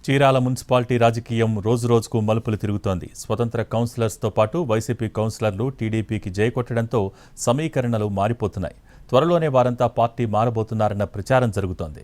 Chirala municipality రాజకీయం రోజురోజుకు మలుపులు తిరుగుతోంది. స్వతంత్ర కౌన్సిలర్స్తో పాటు వైసీపీ కౌన్సిలర్లు టీడీపీకి జయకొట్టడంతో సమీకరణలు మారిపోతున్నాయి. త్వరలోనే వారంతా పార్టీ మారబోతున్నారన్న ప్రచారం జరుగుతోంది.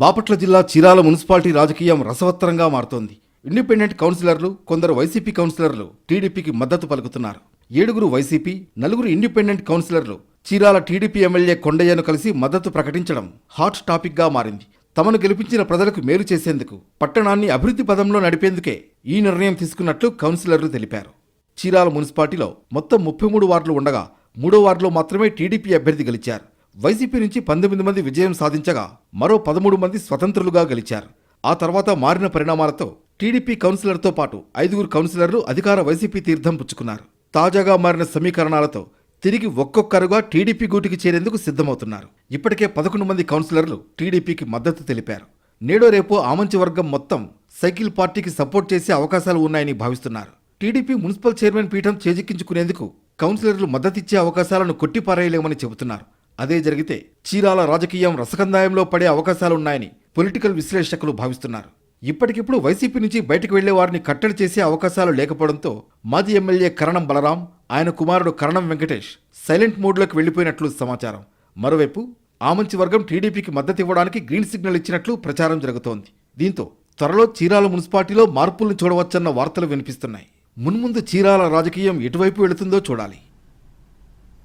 బాపట్ల జిల్లా చీరాల మున్సిపాలిటీ రాజకీయం రసవత్తరంగా మారుతోంది. ఇండిపెండెంట్ కౌన్సిలర్లు, కొందరు వైసీపీ కౌన్సిలర్లు టీడీపీకి మద్దతు పలుకుతున్నారు. 7 వైసీపీ, 4 ఇండిపెండెంట్ కౌన్సిలర్లు చీరాల టీడీపీ ఎమ్మెల్యే కొండయ్యను కలిసి మద్దతు ప్రకటించడం హాట్ టాపిక్గా మారింది. తమను గెలిపించిన ప్రజలకు మేలు చేసేందుకు, పట్టణాన్ని అభివృద్ధి పదంలో నడిపేందుకే ఈ నిర్ణయం తీసుకున్నట్లు కౌన్సిలర్లు తెలిపారు. చీరాల మున్సిపాలిటీలో మొత్తం 33 వార్డులు ఉండగా 3వ వార్డులో మాత్రమే టీడీపీ అభ్యర్థి గెలిచారు. వైసీపీ నుంచి 19 మంది విజయం సాధించగా మరో 13 మంది స్వతంత్రులుగా గెలిచారు. ఆ తర్వాత మారిన పరిణామాలతో టీడీపీ కౌన్సిలర్తో పాటు 5 కౌన్సిలర్లు అధికార వైసీపీ తీర్థం పుచ్చుకున్నారు. తాజాగా మారిన సమీకరణాలతో తిరిగి ఒక్కొక్కరుగా టీడీపీ గూటికి చేరేందుకు సిద్ధమవుతున్నారు. ఇప్పటికే 11 మంది కౌన్సిలర్లు టీడీపీకి మద్దతు తెలిపారు. నేడో రేపో ఆమంచి వర్గం మొత్తం సైకిల్ పార్టీకి సపోర్ట్ చేసే అవకాశాలు ఉన్నాయని భావిస్తున్నారు. టీడీపీ మున్సిపల్ చైర్మన్ పీఠం చేజిక్కించుకునేందుకు కౌన్సిలర్లు మద్దతిచ్చే అవకాశాలను కొట్టిపారేయలేమని చెబుతున్నారు. అదే జరిగితే చీరాల రాజకీయం రసకందాయంలో పడే అవకాశాలున్నాయని పొలిటికల్ విశ్లేషకులు భావిస్తున్నారు. ఇప్పటికిప్పుడు వైసీపీ నుంచి బయటకు వెళ్లే వారిని కట్టడి చేసే అవకాశాలు లేకపోవడంతో మాజీ ఎమ్మెల్యే కరణం బలరాం, ఆయన కుమారుడు కరణం వెంకటేష్ సైలెంట్ మోడ్లోకి వెళ్లిపోయినట్లు సమాచారం. మరోవైపు ఆమంచి వర్గం టీడీపీకి మద్దతు ఇవ్వడానికి గ్రీన్ సిగ్నల్ ఇచ్చినట్లు ప్రచారం జరుగుతోంది. దీంతో త్వరలో చీరాల మున్సిపాలిటీలో మార్పులను చూడవచ్చన్న వార్తలు వినిపిస్తున్నాయి. మున్ముందు చీరాల రాజకీయం ఎటువైపు వెళుతుందో చూడాలి.